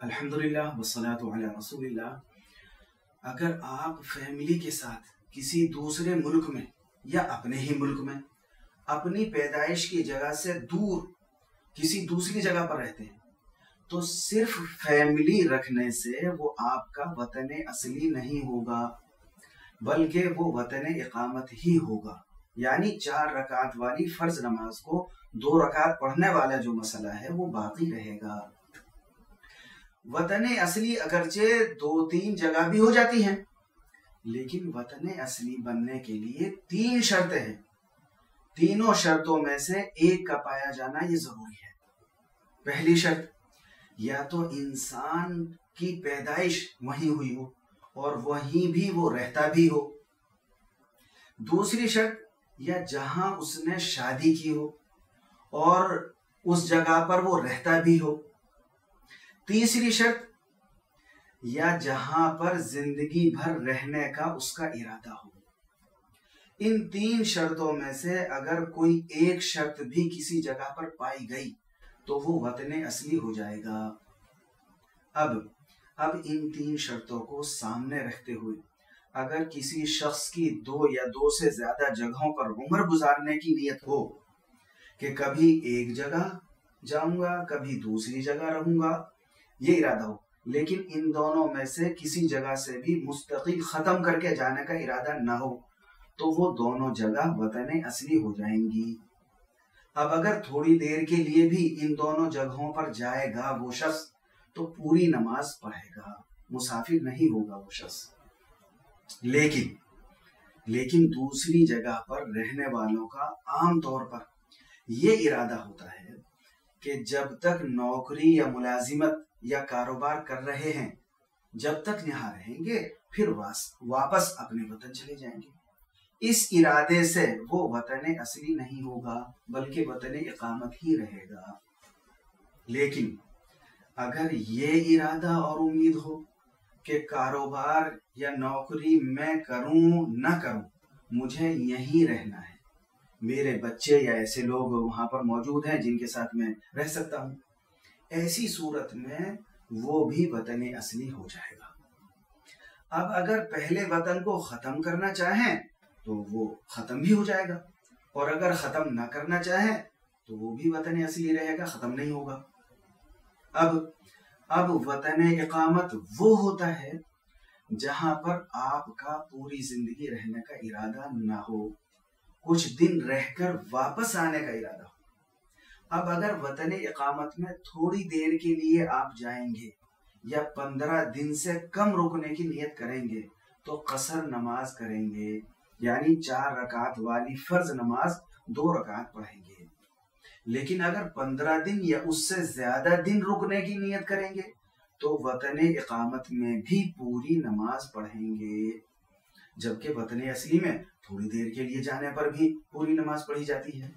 अल्हम्दुलिल्लाह वस्सलातु अला रसूलिल्लाह। अगर आप फैमिली के साथ किसी दूसरे मुल्क में या अपने ही मुल्क में अपनी पैदाइश की जगह से दूर किसी दूसरी जगह पर रहते हैं तो सिर्फ फैमिली रखने से वो आपका वतन असली नहीं होगा, बल्कि वो वतन इकामत ही होगा। यानी 4 रकात वाली फर्ज नमाज को 2 रकात पढ़ने वाला जो मसला है वो बाकी रहेगा। वतन असली अगरचे 2-3 जगह भी हो जाती हैं, लेकिन वतन असली बनने के लिए 3 शर्तें हैं। तीनों शर्तों में से एक का पाया जाना ये जरूरी है। पहली शर्त, या तो इंसान की पैदाइश वहीं हुई हो और वहीं भी वो रहता भी हो। दूसरी शर्त, या जहां उसने शादी की हो और उस जगह पर वो रहता भी हो। तीसरी शर्त, या जहां पर जिंदगी भर रहने का उसका इरादा हो। इन 3 शर्तों में से अगर कोई एक शर्त भी किसी जगह पर पाई गई तो वो वतन असली हो जाएगा। अब इन 3 शर्तों को सामने रखते हुए अगर किसी शख्स की 2 या 2 से ज्यादा जगहों पर उम्र गुजारने की नीयत हो कि कभी एक जगह जाऊंगा कभी दूसरी जगह रहूंगा, ये इरादा हो, लेकिन इन दोनों में से किसी जगह से भी मुस्तकिल खत्म करके जाने का इरादा ना हो, तो वो दोनों जगह वतन असली हो जाएंगी। अब अगर थोड़ी देर के लिए भी इन दोनों जगहों पर जाएगा वो शख्स तो पूरी नमाज पढ़ेगा, मुसाफिर नहीं होगा वो शख्स। लेकिन दूसरी जगह पर रहने वालों का आम तौर पर यह इरादा होता है कि जब तक नौकरी या मुलाजिमत या कारोबार कर रहे हैं, जब तक यहाँ रहेंगे फिर वापस अपने वतन चले जाएंगे। इस इरादे से वो वतन असली नहीं होगा, बल्कि वतन इकामत ही रहेगा। लेकिन अगर ये इरादा और उम्मीद हो कि कारोबार या नौकरी मैं करूं ना करूं, मुझे यहीं रहना है, मेरे बच्चे या ऐसे लोग वहां पर मौजूद हैं जिनके साथ मैं रह सकता हूं, ऐसी सूरत में वो भी वतन असली हो जाएगा। अब अगर पहले वतन को खत्म करना चाहें तो वो खत्म भी हो जाएगा, और अगर खत्म ना करना चाहें तो वो भी वतन असली रहेगा, खत्म नहीं होगा। अब वतन इकामत वो होता है जहां पर आपका पूरी जिंदगी रहने का इरादा ना हो, कुछ दिन रहकर वापस आने का इरादा हो। अब अगर वतन इकामत में थोड़ी देर के लिए आप जाएंगे या 15 दिन से कम रुकने की नियत करेंगे तो कसर नमाज करेंगे, यानी 4 रकात वाली फर्ज नमाज 2 रकात पढ़ेंगे। लेकिन अगर 15 दिन या उससे ज्यादा दिन रुकने की नियत करेंगे तो वतन इकामत में भी पूरी नमाज पढ़ेंगे, जबकि वतन असली में थोड़ी देर के लिए जाने पर भी पूरी नमाज पढ़ी जाती है।